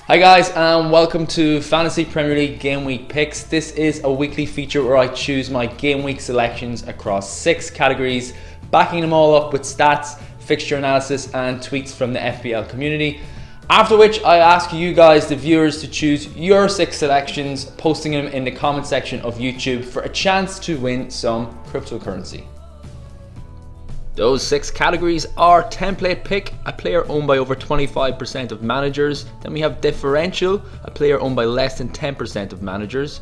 Hi guys, and welcome to Fantasy Premier League Game Week Picks. This is a weekly feature where I choose my Game Week selections across 6 categories, backing them all up with stats, fixture analysis and tweets from the FPL community. After which I ask you guys, the viewers, to choose your 6 selections, posting them in the comment section of YouTube for a chance to win some cryptocurrency. Those 6 categories are Template Pick, a player owned by over 25% of managers. Then we have Differential, a player owned by less than 10% of managers.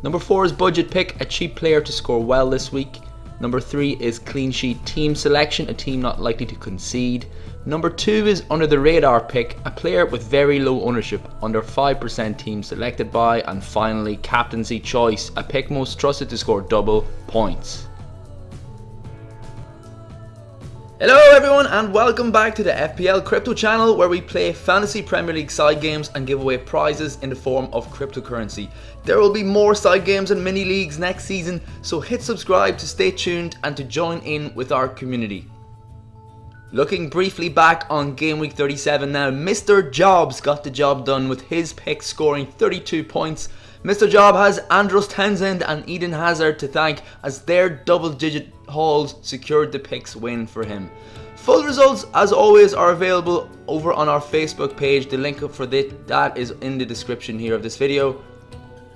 Number 4 is Budget Pick, a cheap player to score well this week. Number 3 is Clean Sheet Team Selection, a team not likely to concede. Number 2 is Under the Radar Pick, a player with very low ownership, under 5% team selected by. And finally, Captaincy Choice, a pick most trusted to score double points. Hello everyone and welcome back to the FPL Crypto channel, where we play Fantasy Premier League side games and give away prizes in the form of cryptocurrency. There will be more side games and mini leagues next season, so hit subscribe to stay tuned and to join in with our community. Looking briefly back on Game Week 37 now, Mr. Jobs got the job done with his pick scoring 32 points. Mr. Job has Andros Townsend and Eden Hazard to thank, as their double-digit hauls secured the pick's win for him. Full results, as always, are available over on our Facebook page. The link for that is in the description here of this video.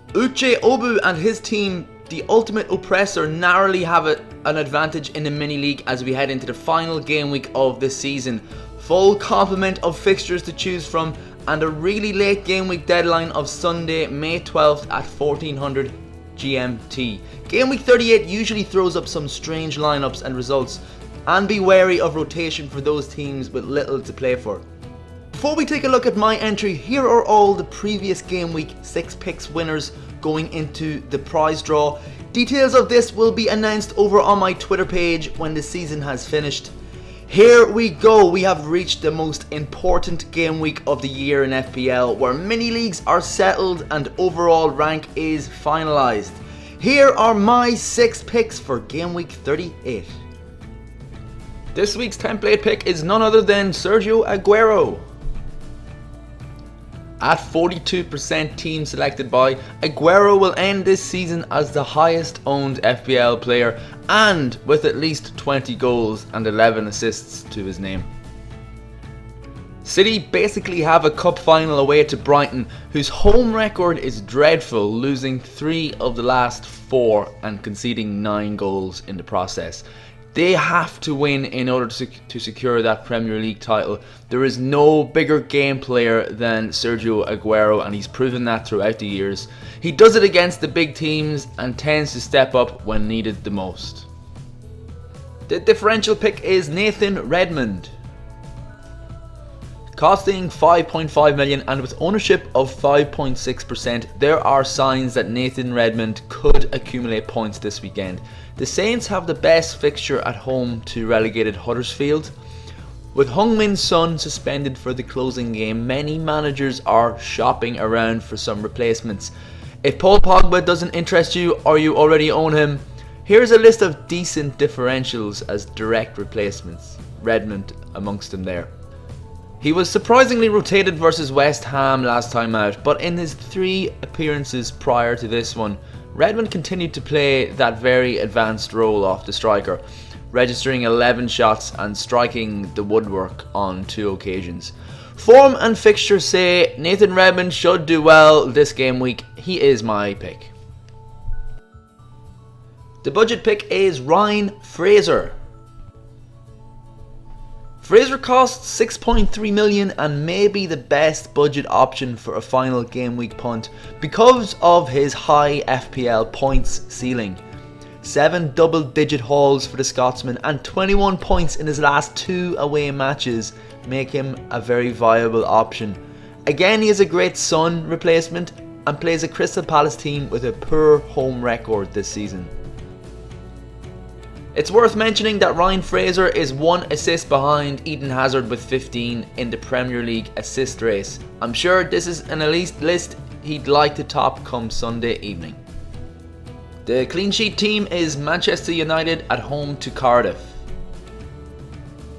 Uche Obu and his team, the Ultimate Oppressor, narrowly have an advantage in the mini league as we head into the final game week of this season. Full complement of fixtures to choose from, and a really late game week deadline of Sunday, May 12th at 1400 GMT. Game week 38 usually throws up some strange lineups and results, and be wary of rotation for those teams with little to play for. Before we take a look at my entry, here are all the previous game week 6 picks winners going into the prize draw. Details of this will be announced over on my Twitter page when the season has finished. Here we go, we have reached the most important game week of the year in FPL, where mini leagues are settled and overall rank is finalised. Here are my 6 picks for game week 38. This week's template pick is none other than Sergio Aguero. At 42% team selected by, Aguero will end this season as the highest owned FPL player, and with at least 20 goals and 11 assists to his name. City basically have a cup final away to Brighton, whose home record is dreadful, losing 3 of the last 4 and conceding 9 goals in the process. They have to win in order to secure that Premier League title. There is no bigger game player than Sergio Aguero, and he's proven that throughout the years. He does it against the big teams and tends to step up when needed the most. The differential pick is Nathan Redmond. Costing 5.5 million and with ownership of 5.6%, there are signs that Nathan Redmond could accumulate points this weekend. The Saints have the best fixture at home to relegated Huddersfield. With Heung-min Son suspended for the closing game, many managers are shopping around for some replacements. If Paul Pogba doesn't interest you or you already own him, here's a list of decent differentials as direct replacements. Redmond amongst them there. He was surprisingly rotated versus West Ham last time out, but in his 3 appearances prior to this one, Redmond continued to play that very advanced role off the striker, registering 11 shots and striking the woodwork on 2 occasions. Form and fixtures say Nathan Redmond should do well this game week. He is my pick. The budget pick is Ryan Fraser. Fraser costs 6.3 million and may be the best budget option for a final game week punt because of his high FPL points ceiling. 7 double-digit hauls for the Scotsman and 21 points in his last 2 away matches make him a very viable option. Again, he is a great Son replacement and plays a Crystal Palace team with a poor home record this season. It's worth mentioning that Ryan Fraser is 1 assist behind Eden Hazard with 15 in the Premier League assist race. I'm sure this is an elite list he'd like to top come Sunday evening. The clean sheet team is Manchester United at home to Cardiff.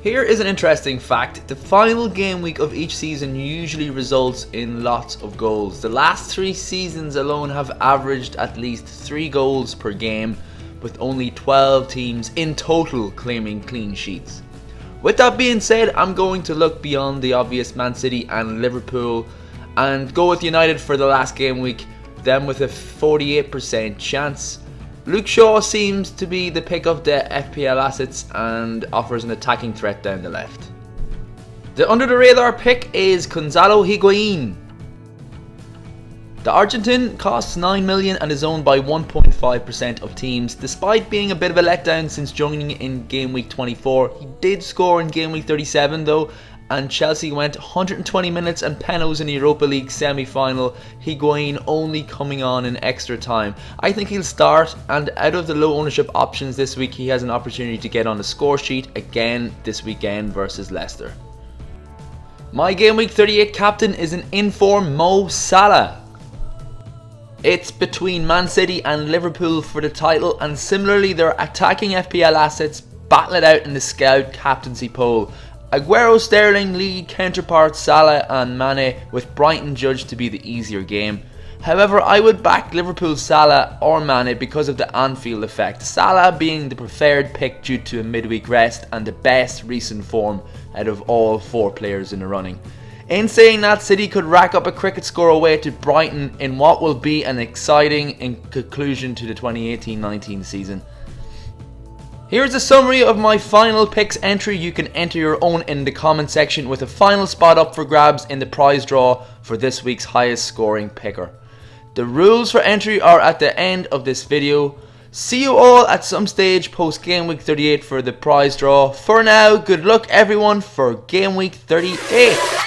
Here is an interesting fact. The final game week of each season usually results in lots of goals. The last 3 seasons alone have averaged at least 3 goals per game, with only 12 teams in total claiming clean sheets. With that being said, I'm going to look beyond the obvious Man City and Liverpool and go with United for the last game week, them with a 48% chance. Luke Shaw seems to be the pick of the FPL assets and offers an attacking threat down the left. The under the radar pick is Gonzalo Higuain. The Argentine costs 9 million and is owned by 1.5% of teams. Despite being a bit of a letdown since joining in game week 24, he did score in game week 37 though, and Chelsea went 120 minutes and penalties in the Europa League semi-final, Higuain only coming on in extra time. I think he'll start, and out of the low ownership options this week, he has an opportunity to get on the score sheet again this weekend versus Leicester. My game week 38 captain is an in-form Mo Salah. It's between Man City and Liverpool for the title, and similarly their attacking FPL assets battle it out in the Scout captaincy poll. Aguero, Sterling lead counterparts Salah and Mane, with Brighton judged to be the easier game. However, I would back Liverpool Salah or Mane because of the Anfield effect, Salah being the preferred pick due to a midweek rest and the best recent form out of all 4 players in the running. In saying that, City could rack up a cricket score away to Brighton in what will be an exciting conclusion to the 2018-19 season. Here's a summary of my final picks entry. You can enter your own in the comment section with a final spot up for grabs in the prize draw for this week's highest scoring picker. The rules for entry are at the end of this video. See you all at some stage post game week 38 for the prize draw. For now, good luck everyone for game week 38.